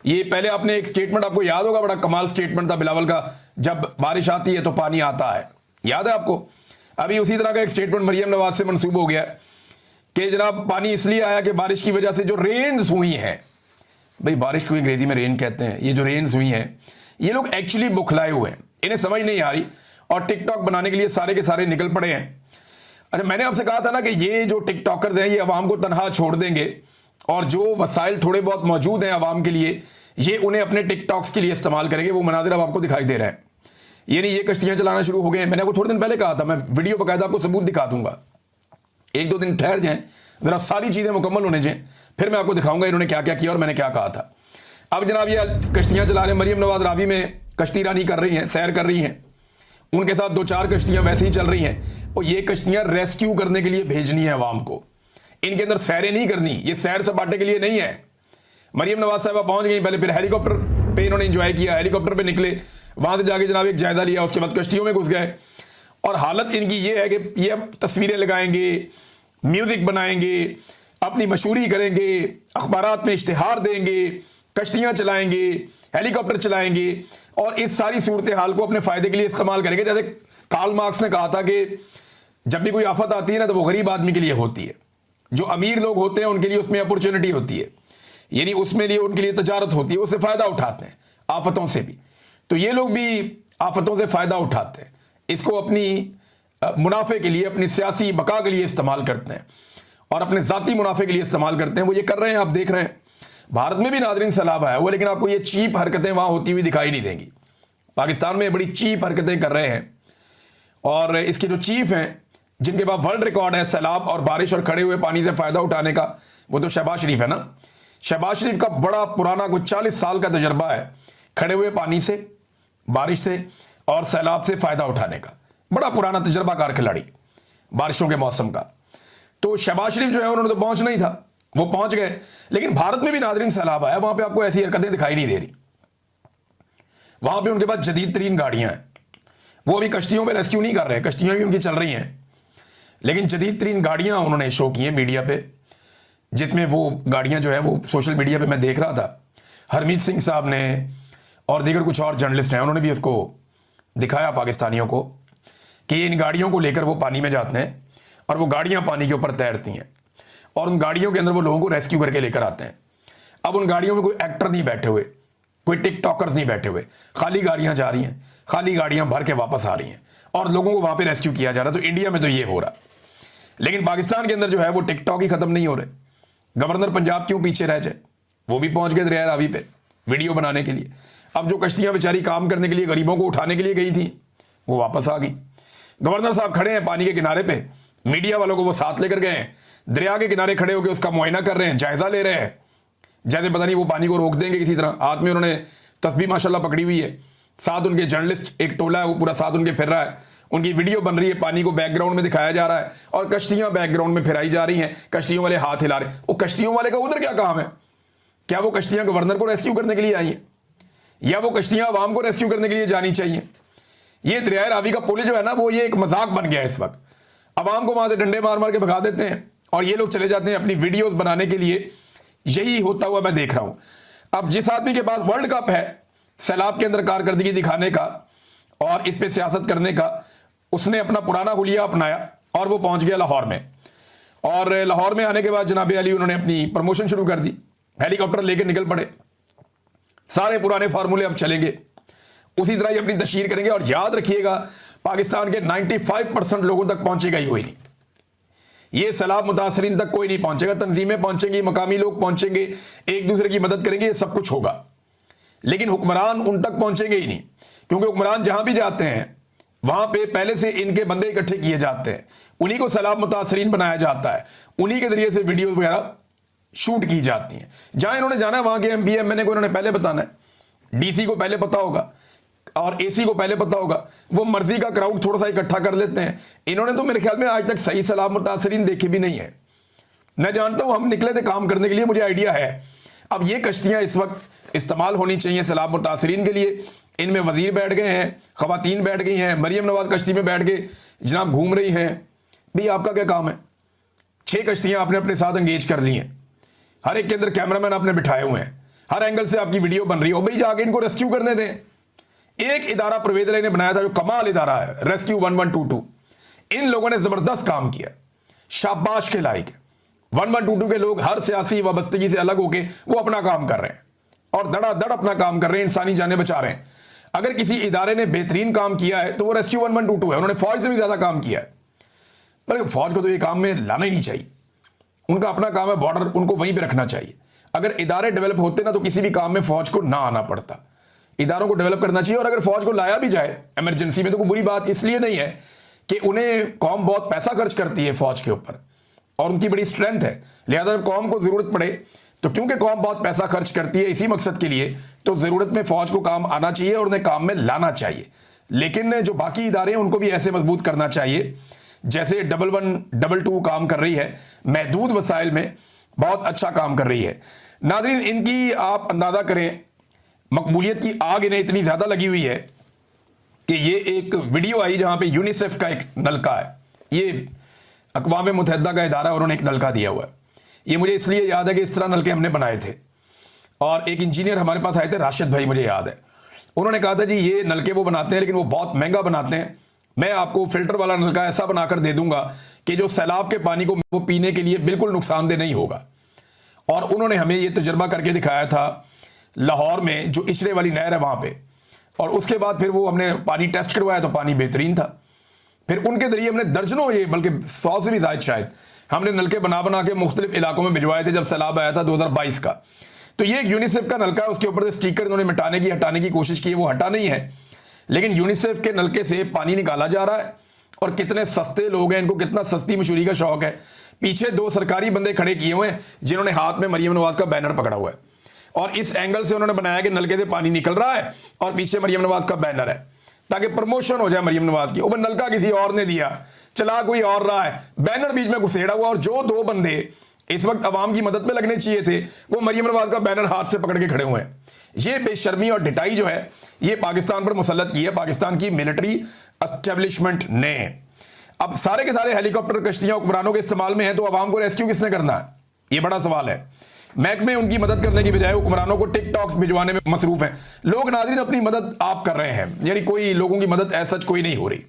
ये पहले आपने एक स्टेटमेंट आपको याद होगा, बड़ा कमाल स्टेटमेंट था बिलावल का, जब बारिश आती है तो पानी आता है, याद है आपको? अभी उसी तरह का एक स्टेटमेंट मरियम नवाज से मंसूब हो गया कि जनाब पानी इसलिए आया कि बारिश की वजह से जो रेन्स हुई हैं, भाई बारिश को अंग्रेजी में रेन कहते हैं, ये जो रेन्स हुई हैं ये लोग एक्चुअली बुखलाए हुए हैं, इन्हें समझ नहीं आ रही और टिकटॉक बनाने के लिए सारे के सारे निकल पड़े हैं। अच्छा, मैंने आपसे कहा था ना कि ये जो टिकटॉकर्स हैं ये अवाम को तनहा छोड़ देंगे और जो वसाइल थोड़े बहुत मौजूद हैं अवाम के लिए ये उन्हें अपने टिकटॉक्स के लिए इस्तेमाल करेंगे। वो मनाजिर अब आपको दिखाई दे रहा है, यानी ये कश्तियां चलाना शुरू हो गए हैं। मैंने आपको थोड़े दिन पहले कहा था, मैं वीडियो बकायदा आपको सबूत दिखा दूंगा, एक दो दिन ठहर जाएं, जरा सारी चीज़ें मुकम्मल होने जाएं, फिर मैं आपको दिखाऊंगा इन्होंने क्या क्या किया और मैंने क्या कहा था। अब जनाब ये कश्तियां चला रहे हैं, मरियम नवाज रावी में कश्ती रानी कर रही हैं, सैर कर रही हैं, उनके साथ दो चार कश्तियां वैसे ही चल रही हैं और ये कश्तियां रेस्क्यू करने के लिए भेजनी है अवाम को, इनके अंदर सैरें नहीं करनी, ये सैर सपाटे के लिए नहीं है। मरियम नवाज साहबा पहुंच गई, पहले फिर हेलीकॉप्टर पे इन्होंने एंजॉय किया, हेलीकॉप्टर पे निकले, वहां से जाके जनाब एक जायजा लिया, उसके बाद कश्तियों में घुस गए और हालत इनकी ये है कि ये अब तस्वीरें लगाएंगे, म्यूजिक बनाएंगे, अपनी मशहूरी करेंगे, अखबारात में इश्तिहार देंगे, कश्तियां चलाएंगे, हेलीकॉप्टर चलाएंगे और इस सारी सूरत हाल को अपने फायदे के लिए इस्तेमाल करेंगे। जैसे कार्ल मार्क्स ने कहा था कि जब भी कोई आफत आती है ना तो वो गरीब आदमी के लिए होती है, जो अमीर लोग होते हैं उनके लिए उसमें अपॉर्चुनिटी होती है, यानी उसमें लिए उनके लिए तजारत होती है, उससे फायदा उठाते हैं आफतों से भी। तो ये लोग भी आफतों से फायदा उठाते हैं, इसको अपनी मुनाफे के लिए, अपनी सियासी बका के लिए इस्तेमाल करते हैं और अपने ज़ाती मुनाफे के लिए इस्तेमाल करते हैं। वो ये कर रहे हैं, आप देख रहे हैं। भारत में भी नादरीन सैलाब आया हुआ, लेकिन आपको ये चीप हरकतें वहाँ होती हुई दिखाई नहीं देंगी। पाकिस्तान में बड़ी चीप हरकतें कर रहे हैं और इसके जो चीफ हैं, जिनके पास वर्ल्ड रिकॉर्ड है सैलाब और बारिश और खड़े हुए पानी से फ़ायदा उठाने का, वो तो शहबाज शरीफ है ना। शहबाज शरीफ का बड़ा पुराना कुछ 40 साल का तजर्बा है खड़े हुए पानी से, बारिश से और सैलाब से फ़ायदा उठाने का, बड़ा पुराना तजर्बाकार खिलाड़ी बारिशों के मौसम का। तो शहबाज शरीफ जो है उन्होंने तो पहुंचना ही था, वो पहुंच गए। लेकिन भारत में भी नादरीन सैलाब आया, वहां पे आपको ऐसी हरकतें दिखाई नहीं दे रही। वहां पे उनके पास जदीद तरीन गाड़ियां हैं, वो अभी कश्तियों में रेस्क्यू नहीं कर रहे हैं, कश्तियां भी उनकी चल रही हैं, लेकिन जदीद तरीन गाड़ियां उन्होंने शो की हैं मीडिया पे, जिसमें वो गाड़ियां जो है वो सोशल मीडिया पे मैं देख रहा था, हरमीत सिंह साहब ने और दीगर कुछ और जर्नलिस्ट हैं, उन्होंने भी उसको दिखाया पाकिस्तानियों को कि इन गाड़ियों को लेकर वो पानी में जाते हैं और वो गाड़ियां पानी के ऊपर तैरती हैं और उन गाड़ियों के अंदर वो लोगों को रेस्क्यू करके लेकर आते हैं। अब उन गाड़ियों में कोई एक्टर नहीं बैठे हुए, कोई टिकटॉकर्स नहीं बैठे हुए, खाली गाड़ियां जा रही हैं, खाली गाड़ियां भर के वापस आ रही हैं और लोगों को वहां पे रेस्क्यू किया जा रहा है। तो इंडिया में तो ये हो रहा, लेकिन पाकिस्तान के अंदर जो है वो टिकटॉक ही खत्म नहीं हो रहे। गवर्नर पंजाब क्यों पीछे रह जाए, वो भी पहुंच गए दरिया रावी पे वीडियो बनाने के लिए। अब जो कश्तियां बेचारी काम करने के लिए गरीबों को उठाने के लिए गई थी वो वापस आ गई। गवर्नर साहब खड़े हैं पानी के किनारे पे, मीडिया वालों को वो साथ लेकर गए हैं, दरिया के किनारे खड़े होकर उसका मुआयना कर रहे हैं, जायजा ले रहे हैं, जैसे पता नहीं वो पानी को रोक देंगे किसी तरह। हाथ में उन्होंने तस्बीह माशाल्लाह पकड़ी हुई है, साथ उनके जर्नलिस्ट एक टोला है वो पूरा साथ उनके फिर रहा है, उनकी वीडियो बन रही है, पानी को बैकग्राउंड में दिखाया जा रहा है और कश्तियां बैकग्राउंड में फिराई जा रही हैं, कश्तियों वाले हाथ हिला रहे। वो कश्तियों वाले का उधर क्या काम है? क्या वो कश्तियां गवर्नर को रेस्क्यू करने के लिए आई हैं या वो कश्तियां अवाम को रेस्क्यू करने के लिए जानी चाहिए? ये दरिया रावी का पुल जो है ना वो ये एक मजाक बन गया है इस वक्त। अवाम को वहां से डंडे मार मार के भगा देते हैं और ये लोग चले जाते हैं अपनी वीडियोस बनाने के लिए। यही होता हुआ मैं देख रहा हूं। अब जिस आदमी के पास वर्ल्ड कप है सैलाब के अंदर कारकर्दगी दिखाने का और इस पे सियासत करने का, उसने अपना पुराना हुलिया अपनाया और वो पहुंच गया लाहौर में। और लाहौर में आने के बाद जनाब अली उन्होंने अपनी प्रमोशन शुरू कर दी, हेलीकॉप्टर लेकर निकल पड़े। सारे पुराने फार्मूले अब चलेंगे, उसी तरह ही अपनी तशहीर करेंगे। और याद रखिएगा पाकिस्तान के 95% लोगों तक पहुंचेगा ही कोई नहीं, ये सैलाब मुतासरीन तक कोई नहीं पहुंचेगा। तंजीमें पहुंचेंगी, मकामी लोग पहुंचेंगे, एक दूसरे की मदद करेंगे, ये सब कुछ होगा, लेकिन हुक्मरान उन तक पहुंचेंगे ही नहीं, क्योंकि हुक्मरान जहां भी जाते हैं वहां पे पहले से इनके बंदे इकट्ठे किए जाते हैं, उन्हीं को सैलाब मुतासरीन बनाया जाता है, उन्हीं के जरिए से वीडियोस वगैरह शूट की जाती हैं। जहां इन्होंने जाना है वहां के एमपी एमएनए को इन्होंने पहले बताना है, डीसी को पहले पता होगा और एसी को पहले पता होगा। वो मर्जी का क्राउड थोड़ा सा इकट्ठा कर लेते हैं। इन्होंने तो मेरे ख्याल में आज तक सही सैलाब मुतासरीन देखे भी नहीं है। मैं जानता हूं हम निकले थे काम करने के लिए, मुझे आइडिया है। अब ये कश्तियां इस वक्त इस्तेमाल होनी चाहिए सैलाब मुतासरीन के लिए। इनमें वजीर बैठ गए हैं, खवातीन बैठ गई हैं, मरियम नवाज कश्ती में बैठ के जनाब घूम रही हैं। भाई आपका क्या काम है? 6 कश्तियां आपने अपने साथ एंगेज कर ली हैं, हर एक के अंदर कैमरामैन आपने बिठाए हुए हैं, हर एंगल से आपकी वीडियो बन रही हो, भाई जाके इनको रेस्क्यू करने दें। एक इदारा परवेज इलाही ने बनाया था जो कमाल इदारा है, रेस्क्यू 1122। इन लोगों ने जबरदस्त काम किया, शाबाश के लायक। 1122 के लोग हर सियासी वाबस्तगी से अलग होके वो अपना काम कर रहे हैं और धड़ाधड़ अपना काम कर रहे हैं, इंसानी जानें बचा रहे हैं। अगर किसी इदारे ने बेहतरीन काम किया है तो वो रेस्क्यू 1122 है। उन्होंने फौज से भी ज्यादा काम किया है, बल्कि फौज को तो ये काम में लाना ही नहीं चाहिए। उनका अपना काम है बॉर्डर, उनको वहीं पे रखना चाहिए। अगर इदारे डेवलप होते ना तो किसी भी काम में फौज को ना आना पड़ता। इदारों को डेवलप करना चाहिए, और अगर फौज को लाया भी जाए इमरजेंसी में तो कोई बुरी बात इसलिए नहीं है कि उन्हें कौम बहुत पैसा खर्च करती है फौज के ऊपर और उनकी बड़ी स्ट्रेंथ है, लिहाजा जब कौम को जरूरत पड़े तो क्योंकि कौम बहुत पैसा खर्च करती है इसी मकसद के लिए, तो जरूरत में फौज को काम आना चाहिए और उन्हें काम में लाना चाहिए। लेकिन जो बाकी इदारे हैं उनको भी ऐसे मजबूत करना चाहिए जैसे 1122 काम कर रही है, महदूद वसाइल में बहुत अच्छा काम कर रही है। नाज़रीन, इनकी आप अंदाजा करें, मकबूलियत की आग इन्हें इतनी ज्यादा लगी हुई है कि ये एक वीडियो आई जहां पे यूनिसेफ का एक नलका है, ये अक़वाम मुत्तहिदा का इदारा, उन्होंने एक नलका दिया हुआ है। ये मुझे इसलिए याद है कि इस तरह नलके हमने बनाए थे और एक इंजीनियर हमारे पास आए थे, राशिद भाई, मुझे याद है। उन्होंने कहा था जी ये नलके वो बनाते हैं लेकिन वो बहुत महंगा बनाते हैं, मैं आपको फिल्टर वाला नलका ऐसा बनाकर दे दूंगा कि जो सैलाब के पानी को वो पीने के लिए बिल्कुल नुकसानदेह नहीं होगा। और उन्होंने हमें ये तजुर्बा करके दिखाया था लाहौर में, जो इचरे वाली नहर है वहां पे, और उसके बाद फिर वो हमने पानी टेस्ट करवाया तो पानी बेहतरीन था। फिर उनके जरिए हमने दर्जनों, ये बल्कि 100 से भी ज्यादा शायद, हमने नलके बना बना के मुख्तलिफ इलाकों में भिजवाए थे जब सैलाब आया था 2022 का। तो ये एक यूनिसेफ का नलका है, उसके ऊपर से स्टिकर इन्होंने हटाने की कोशिश की, वो हटा नहीं है, लेकिन यूनिसेफ के नलके से पानी निकाला जा रहा है। और कितने सस्ते लोग हैं, इनको कितना सस्ती मशहूरी का शौक है। पीछे 2 सरकारी बंदे खड़े किए हुए हैं जिन्होंने हाथ में मरियम नवाज का बैनर पकड़ा हुआ है, और इस एंगल से उन्होंने बनाया कि नलके से पानी निकल रहा है और पीछे मरियम नवाज का बैनर है ताकि प्रमोशन हो जाए मरियम नवाज की। वो नलका किसी और ने दिया, चला कोई और रहा है, बैनर बीच में घुसेड़ा हुआ, और जो 2 बंदे इस वक्त अवाम की मदद में लगने चाहिए थे वो मरियम नवाज का बैनर हाथ से पकड़ के खड़े हुए हैं। ये बेशर्मी और ढिठाई जो है ये पाकिस्तान पर मुसल्लत की है पाकिस्तान की मिलिट्री एस्टेब्लिशमेंट ने। अब सारे के सारे हेलीकॉप्टर कश्तियां हुक्मरानों के इस्तेमाल में है तो अवाम को रेस्क्यू किसने करना है, ये बड़ा सवाल है। महकमे उनकी मदद करने की बजाय हुक्मरानों को टिकटॉक्स भिजवाने में मसरूफ हैं। लोग नाज़रीन अपनी मदद आप कर रहे हैं, यानी कोई लोगों की मदद ऐसा कोई नहीं हो रही।